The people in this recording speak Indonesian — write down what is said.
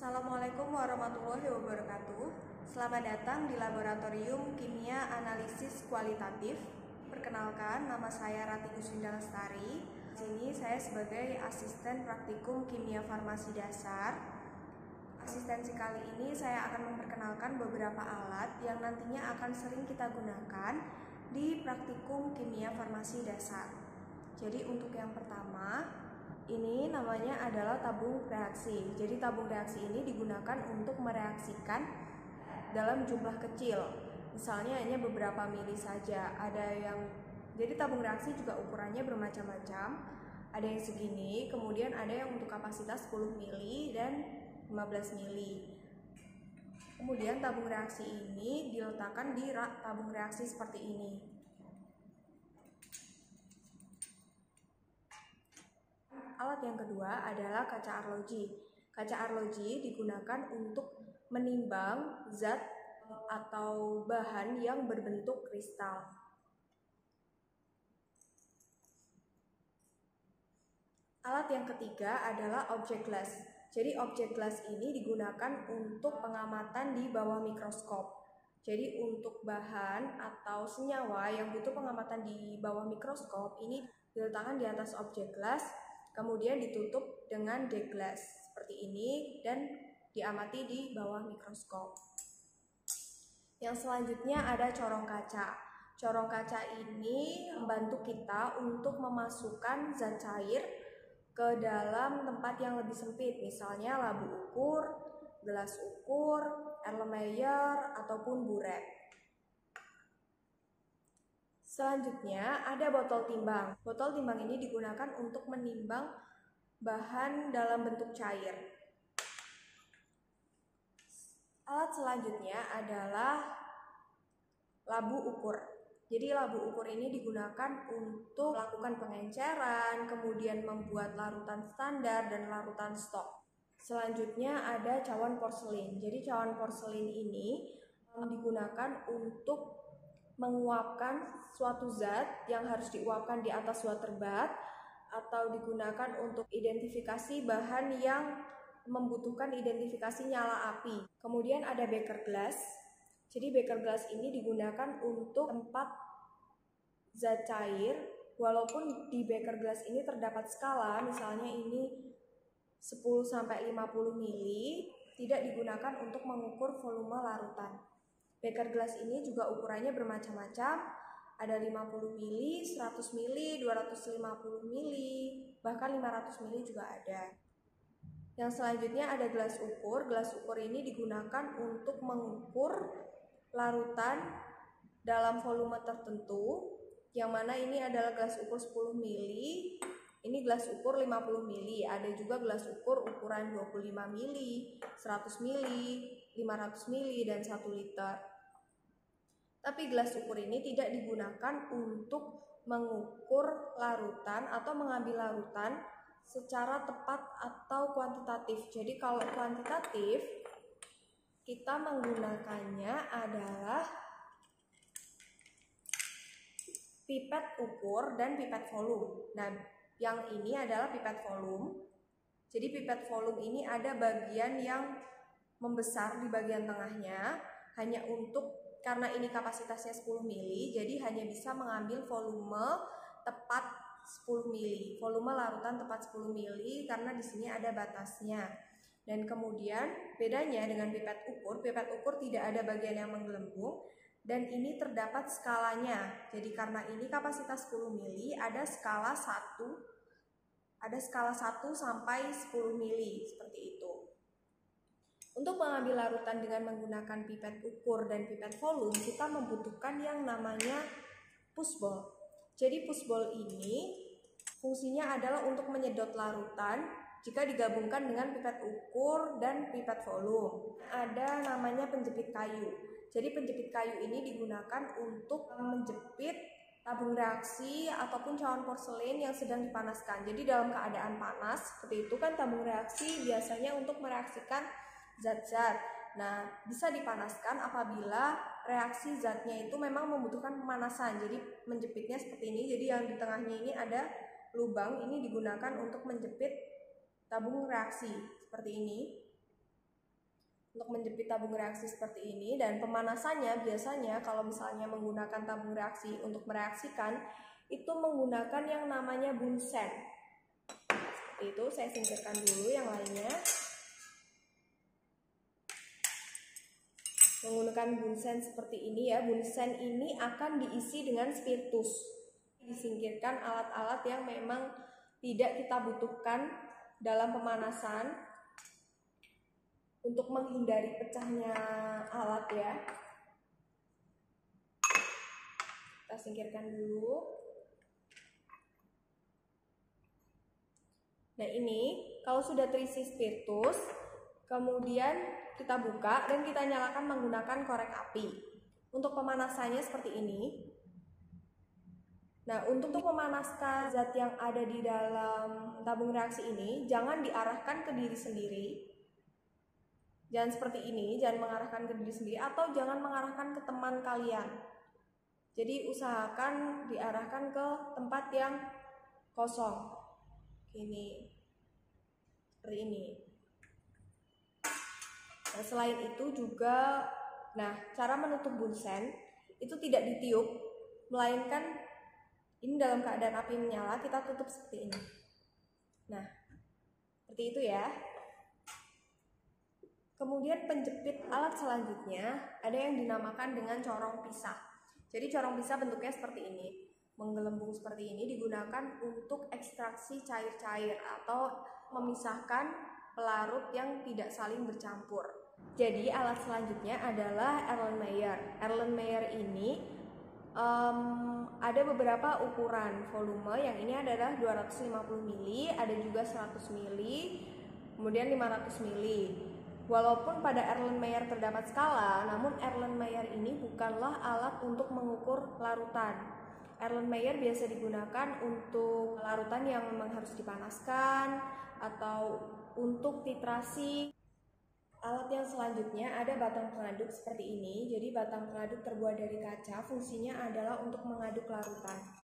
Assalamualaikum warahmatullahi wabarakatuh. Selamat datang di Laboratorium Kimia Analisis Kualitatif. Perkenalkan, nama saya Rati Guswinda Lestari. Di sini saya sebagai asisten praktikum kimia farmasi dasar. Asistensi kali ini saya akan memperkenalkan beberapa alat yang nantinya akan sering kita gunakan di praktikum kimia farmasi dasar. Jadi untuk yang pertama, ini namanya adalah tabung reaksi. Jadi tabung reaksi ini digunakan untuk mereaksikan dalam jumlah kecil. Misalnya hanya beberapa mili saja. Jadi tabung reaksi juga ukurannya bermacam-macam. Ada yang segini, kemudian ada yang untuk kapasitas 10 mili dan 15 mili. Kemudian tabung reaksi ini diletakkan di rak tabung reaksi seperti ini. Alat yang kedua adalah kaca arloji. Kaca arloji digunakan untuk menimbang zat atau bahan yang berbentuk kristal. Alat yang ketiga adalah objek glass. Jadi objek glass ini digunakan untuk pengamatan di bawah mikroskop. Jadi untuk bahan atau senyawa yang butuh pengamatan di bawah mikroskop ini diletakkan di atas objek glass, kemudian ditutup dengan deglass seperti ini dan diamati di bawah mikroskop. Yang selanjutnya ada corong kaca. Corong kaca ini membantu kita untuk memasukkan zat cair ke dalam tempat yang lebih sempit, misalnya labu ukur, gelas ukur, erlenmeyer, ataupun burek. Selanjutnya ada botol timbang. Botol timbang ini digunakan untuk menimbang bahan dalam bentuk cair. Alat selanjutnya adalah labu ukur. Jadi labu ukur ini digunakan untuk melakukan pengenceran, kemudian membuat larutan standar dan larutan stok. Selanjutnya ada cawan porselin. Jadi cawan porselin ini digunakan untuk menguapkan suatu zat yang harus diuapkan di atas water bath, atau digunakan untuk identifikasi bahan yang membutuhkan identifikasi nyala api. Kemudian ada beaker glass. Jadi beaker glass ini digunakan untuk tempat zat cair, walaupun di beaker glass ini terdapat skala, misalnya ini 10-50 mili, tidak digunakan untuk mengukur volume larutan. Beaker glass ini juga ukurannya bermacam-macam, ada 50 mili, 100 mili, 250 mili, bahkan 500 mili juga ada. Yang selanjutnya ada gelas ukur. Gelas ukur ini digunakan untuk mengukur larutan dalam volume tertentu, yang mana ini adalah gelas ukur 10 mili, ini gelas ukur 50 mili, ada juga gelas ukur ukuran 25 mili, 100 mili, 500 mili, dan 1 liter. Tapi gelas ukur ini tidak digunakan untuk mengukur larutan atau mengambil larutan secara tepat atau kuantitatif. Jadi kalau kuantitatif, kita menggunakannya adalah pipet ukur dan pipet volume. Nah, yang ini adalah pipet volume. Jadi pipet volume ini ada bagian yang membesar di bagian tengahnya, hanya karena ini kapasitasnya 10 mili, jadi hanya bisa mengambil volume tepat 10 mili. Volume larutan tepat 10 mili karena di sini ada batasnya. Dan kemudian bedanya dengan pipet ukur tidak ada bagian yang menggelembung dan ini terdapat skalanya. Jadi karena ini kapasitas 10 mili, ada skala 1 sampai 10 mili seperti itu. Untuk mengambil larutan dengan menggunakan pipet ukur dan pipet volume, kita membutuhkan yang namanya pushball. Jadi pushball ini fungsinya adalah untuk menyedot larutan jika digabungkan dengan pipet ukur dan pipet volume. Ada namanya penjepit kayu. Jadi penjepit kayu ini digunakan untuk menjepit tabung reaksi ataupun cawan porselin yang sedang dipanaskan. Jadi dalam keadaan panas seperti itu kan tabung reaksi biasanya untuk mereaksikan zat-zat. Nah, bisa dipanaskan apabila reaksi zatnya itu memang membutuhkan pemanasan. Jadi menjepitnya seperti ini. Jadi yang di tengahnya ini ada lubang, ini digunakan untuk menjepit tabung reaksi seperti ini. untuk menjepit tabung reaksi seperti ini. Dan pemanasannya biasanya kalau misalnya menggunakan tabung reaksi untuk mereaksikan itu menggunakan yang namanya bunsen. Seperti itu, saya singkirkan dulu yang lainnya. Menggunakan bunsen seperti ini ya. Bunsen ini akan diisi dengan spiritus. Disingkirkan alat-alat yang memang tidak kita butuhkan dalam pemanasan untuk menghindari pecahnya alat ya. Kita singkirkan dulu. Nah ini kalau sudah terisi spiritus, kemudian kita buka dan kita nyalakan menggunakan korek api. Untuk pemanasannya seperti ini. Nah, untuk memanaskan zat yang ada di dalam tabung reaksi ini, jangan diarahkan ke diri sendiri. Jangan seperti ini, jangan mengarahkan ke diri sendiri atau jangan mengarahkan ke teman kalian. Jadi usahakan diarahkan ke tempat yang kosong. Ini. Seperti ini. Nah, selain itu juga, cara menutup bunsen itu tidak ditiup, melainkan ini dalam keadaan api menyala, kita tutup seperti ini. Nah, seperti itu ya. Kemudian penjepit alat selanjutnya ada yang dinamakan dengan corong pisah. Jadi corong pisah bentuknya seperti ini. Menggelembung seperti ini digunakan untuk ekstraksi cair-cair atau memisahkan pelarut yang tidak saling bercampur. Jadi alat selanjutnya adalah Erlenmeyer. Erlenmeyer ini ada beberapa ukuran volume, yang ini adalah 250 mili, ada juga 100 mili, kemudian 500 mili. Walaupun pada Erlenmeyer terdapat skala, namun Erlenmeyer ini bukanlah alat untuk mengukur larutan. Erlenmeyer biasa digunakan untuk larutan yang memang harus dipanaskan atau untuk titrasi. Alat yang selanjutnya ada batang pengaduk seperti ini. Jadi batang pengaduk terbuat dari kaca, fungsinya adalah untuk mengaduk larutan.